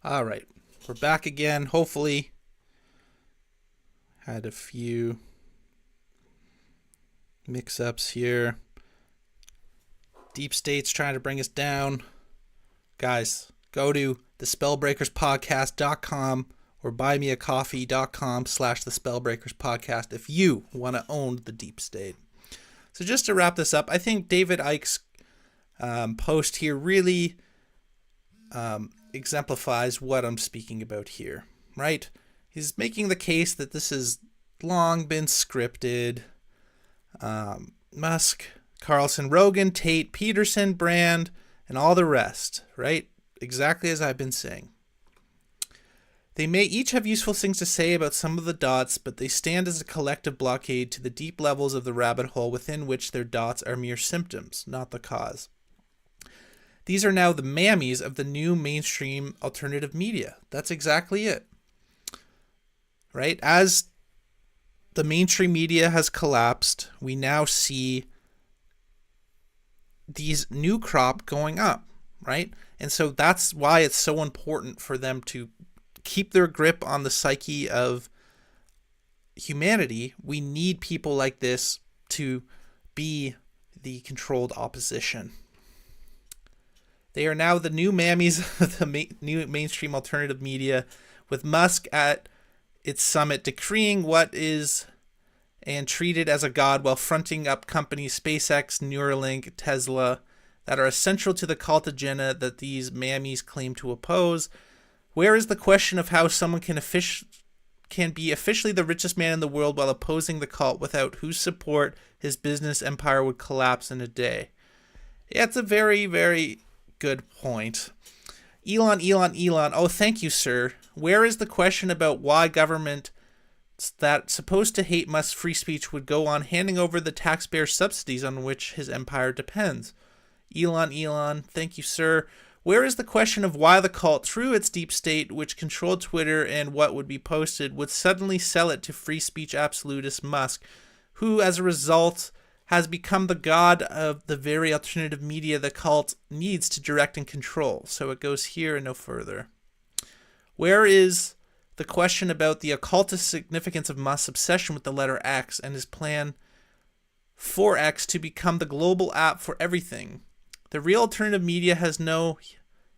All right, we're back again. Hopefully, had a few mix-ups here. Deepstate's trying to bring us down. Guys, go to thespellbreakerspodcast.com or buymeacoffee.com/thespellbreakerspodcast if you want to own the Deep State. So just to wrap this up, I think David Icke's post here really exemplifies what I'm speaking about here, right? He's making the case that this has long been scripted. Musk, Carlson, Rogan, Tate, Peterson, Brand, and all the rest, right? Exactly as I've been saying. They may each have useful things to say about some of the dots, but they stand as a collective blockade to the deep levels of the rabbit hole within which their dots are mere symptoms, not the cause. These are now the mammies of the new mainstream alternative media. That's exactly it. Right? As the mainstream media has collapsed, we now see these new crop going up, right? And so that's why it's so important for them to keep their grip on the psyche of humanity. We need people like this to be the controlled opposition. They are now the new mammies of the new mainstream alternative media, with Musk at its summit decreeing what is and treated as a god while fronting up companies SpaceX, Neuralink, Tesla that are essential to the cult agenda that these mammies claim to oppose. Where is the question of how someone can be officially the richest man in the world while opposing the cult, without whose support his business empire would collapse in a day? Yeah, it's a very, very good point. Elon. Oh, thank you, sir. Where is the question about why government that's supposed to hate Musk's free speech would go on handing over the taxpayer subsidies on which his empire depends? Elon. Thank you, sir. Where is the question of why the cult, through its deep state, which controlled Twitter and what would be posted, would suddenly sell it to free speech absolutist Musk, who, as a result, has become the god of the very alternative media the cult needs to direct and control? So it goes here and no further. Where is the question about the occultist significance of Musk's obsession with the letter X and his plan for X to become the global app for everything? The real alternative media has no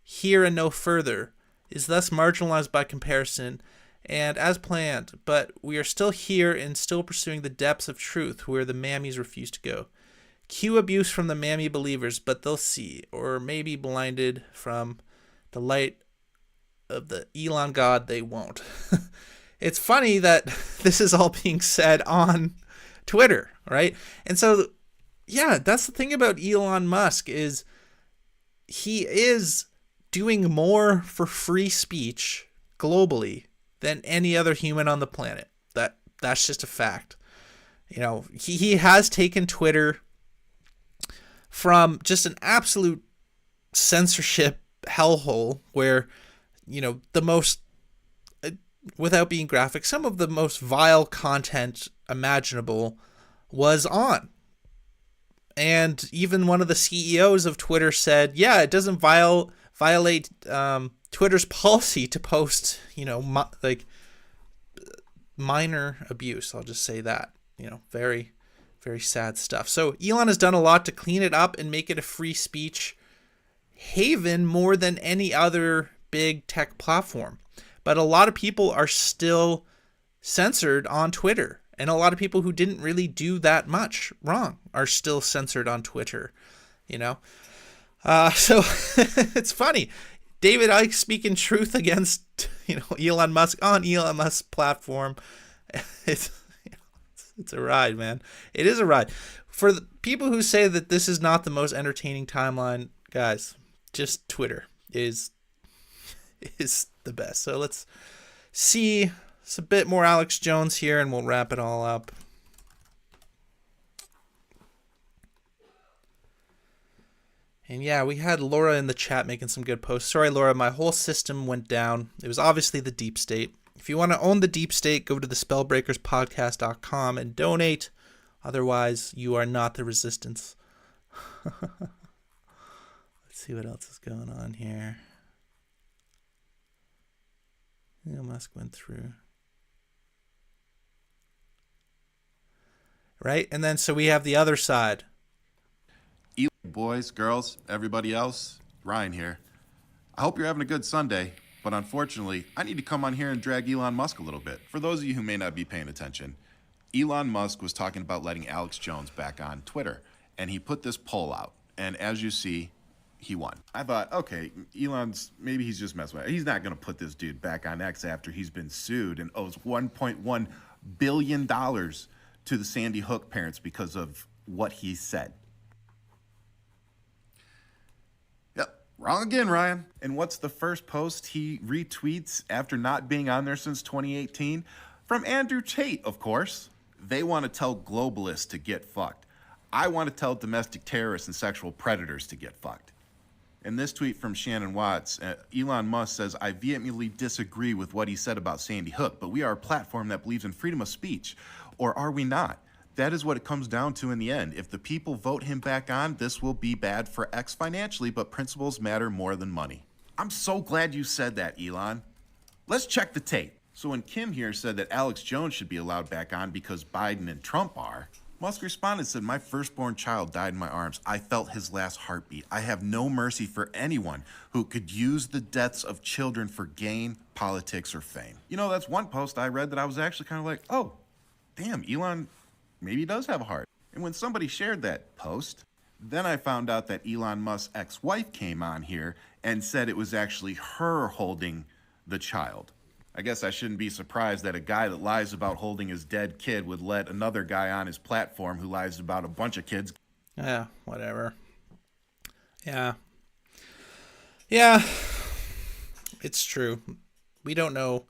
here and no further, is thus marginalized by comparison, and as planned, but we are still here and still pursuing the depths of truth where the mammies refuse to go. Cue abuse from the mammy believers, but they'll see, or maybe blinded from the light of the Elon God, they won't. It's funny that this is all being said on Twitter, right? And so, yeah, that's the thing about Elon Musk, is he is doing more for free speech globally than any other human on the planet. That's just a fact. You know, he has taken Twitter from just an absolute censorship hellhole where, you know, the most, without being graphic, some of the most vile content imaginable was on. And even one of the CEOs of Twitter said, yeah, it doesn't violate Twitter's policy to post, you know, minor abuse. I'll just say that, you know, very, very sad stuff. So Elon has done a lot to clean it up and make it a free speech haven more than any other big tech platform. But a lot of people are still censored on Twitter. And a lot of people who didn't really do that much wrong are still censored on Twitter, you know. So it's funny. David Icke speaking truth against, you know, Elon Musk on Elon Musk's platform. It's a ride, man. It is a ride. For the people who say that this is not the most entertaining timeline, guys, just Twitter is the best. So let's see. It's a bit more Alex Jones here, and we'll wrap it all up. And yeah, we had Laura in the chat making some good posts. Sorry, Laura, my whole system went down. It was obviously the Deep State. If you want to own the Deep State, go to thespellbreakerspodcast.com and donate. Otherwise, you are not the resistance. Let's see what else is going on here. Musk went through. Right? And then so we have the other side. Boys, girls, everybody else, Ryan here. I hope you're having a good Sunday, but unfortunately, I need to come on here and drag Elon Musk a little bit. For those of you who may not be paying attention, Elon Musk was talking about letting Alex Jones back on Twitter, and he put this poll out. And as you see, he won. I thought, okay, maybe he's just messing with it. He's not going to put this dude back on X after he's been sued and owes $1.1 billion to the Sandy Hook parents because of what he said. Wrong again, Ryan. And what's the first post he retweets after not being on there since 2018? From Andrew Tate, of course. They want to tell globalists to get fucked. I want to tell domestic terrorists and sexual predators to get fucked. In this tweet from Shannon Watts, Elon Musk says, I vehemently disagree with what he said about Sandy Hook, but we are a platform that believes in freedom of speech. Or are we not? That is what it comes down to in the end. If the people vote him back on, this will be bad for X financially, but principles matter more than money. I'm so glad you said that, Elon. Let's check the tape. So when Kim here said that Alex Jones should be allowed back on because Biden and Trump are, Musk responded and said, my firstborn child died in my arms. I felt his last heartbeat. I have no mercy for anyone who could use the deaths of children for gain, politics, or fame. You know, that's one post I read that I was actually kind of like, oh, damn, Elon maybe he does have a heart. And when somebody shared that post, then I found out that Elon Musk's ex-wife came on here and said it was actually her holding the child. I guess I shouldn't be surprised that a guy that lies about holding his dead kid would let another guy on his platform who lies about a bunch of kids. Yeah, whatever. Yeah. Yeah. It's true. We don't know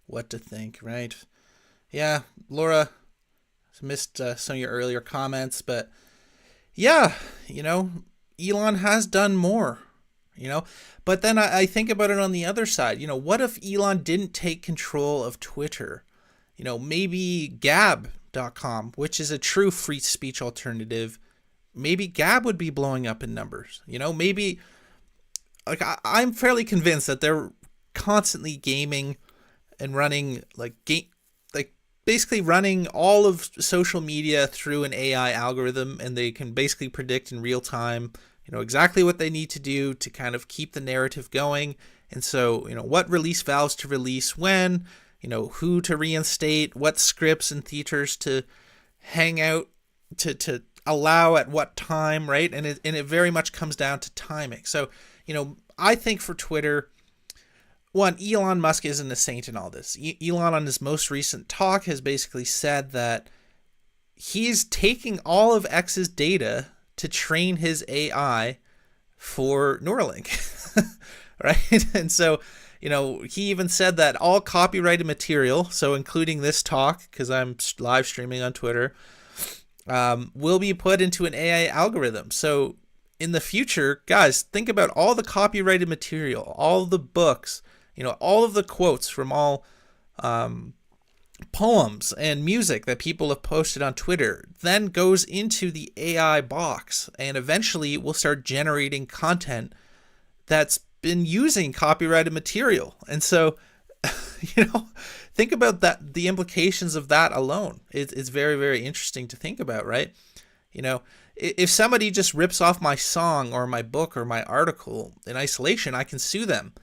what to think, right? Yeah, Laura missed some of your earlier comments, but yeah, Elon has done more, but then I think about it on the other side. What if Elon didn't take control of Twitter? Maybe Gab.com, which is a true free speech alternative, maybe Gab would be blowing up in numbers. Maybe I'm fairly convinced that they're constantly gaming and running basically running all of social media through an AI algorithm, and they can basically predict in real time, exactly what they need to do to kind of keep the narrative going. And so, what release valves to release when, who to reinstate, what scripts and theaters to hang out to allow at what time, right? And it very much comes down to timing. So, I think for Twitter, one, Elon Musk isn't a saint in all this. Elon, on his most recent talk, has basically said that he's taking all of X's data to train his AI for Neuralink, right? And so, he even said that all copyrighted material, so including this talk, because I'm live streaming on Twitter, will be put into an AI algorithm. So in the future, guys, think about all the copyrighted material, all the books, all of the quotes from all poems and music that people have posted on Twitter then goes into the AI box, and eventually will start generating content that's been using copyrighted material. And so, think about that, the implications of that alone. It's very, very interesting to think about, right? If somebody just rips off my song or my book or my article in isolation, I can sue them.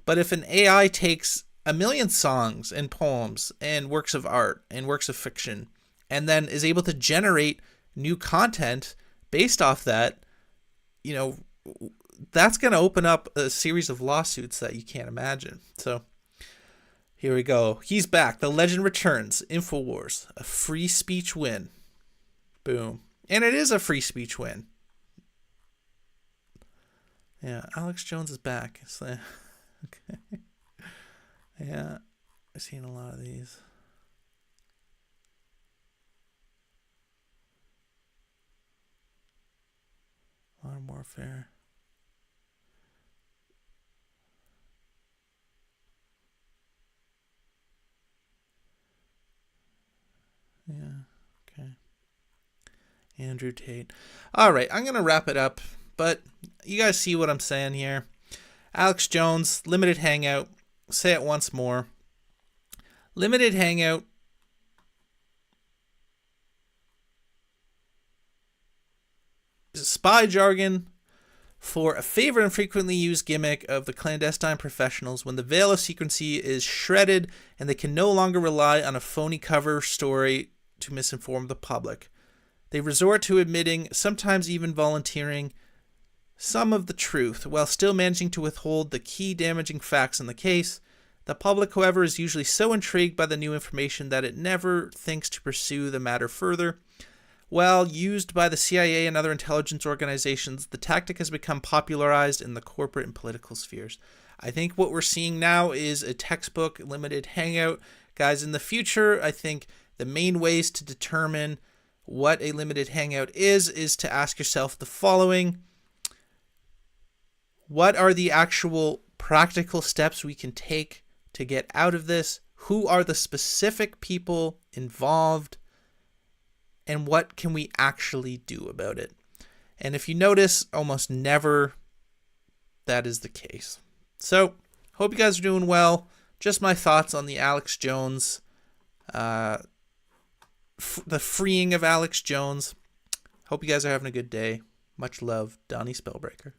But if an AI takes a million songs and poems and works of art and works of fiction, and then is able to generate new content based off that, that's going to open up a series of lawsuits that you can't imagine. So here we go. He's back. The legend returns. InfoWars. A free speech win. Boom. And it is a free speech win. Yeah, Alex Jones is back. So, okay. Yeah, I've seen a lot of these. Modern Warfare. Yeah, okay. Andrew Tate. All right, I'm going to wrap it up, but you guys see what I'm saying here. Alex Jones, limited hangout. Say it once more. Limited hangout is spy jargon for a favorite and frequently used gimmick of the clandestine professionals when the veil of secrecy is shredded and they can no longer rely on a phony cover story to misinform the public. They resort to admitting, sometimes even volunteering, some of the truth, while still managing to withhold the key damaging facts in the case. The public, however, is usually so intrigued by the new information that it never thinks to pursue the matter further. While used by the CIA and other intelligence organizations, the tactic has become popularized in the corporate and political spheres. I think what we're seeing now is a textbook limited hangout. Guys, in the future, I think the main ways to determine what a limited hangout is to ask yourself the following. What are the actual practical steps we can take to get out of this? Who are the specific people involved? And what can we actually do about it? And if you notice, almost never that is the case. So, hope you guys are doing well. Just my thoughts on the Alex Jones, the freeing of Alex Jones. Hope you guys are having a good day. Much love, Donnie Spellbreaker.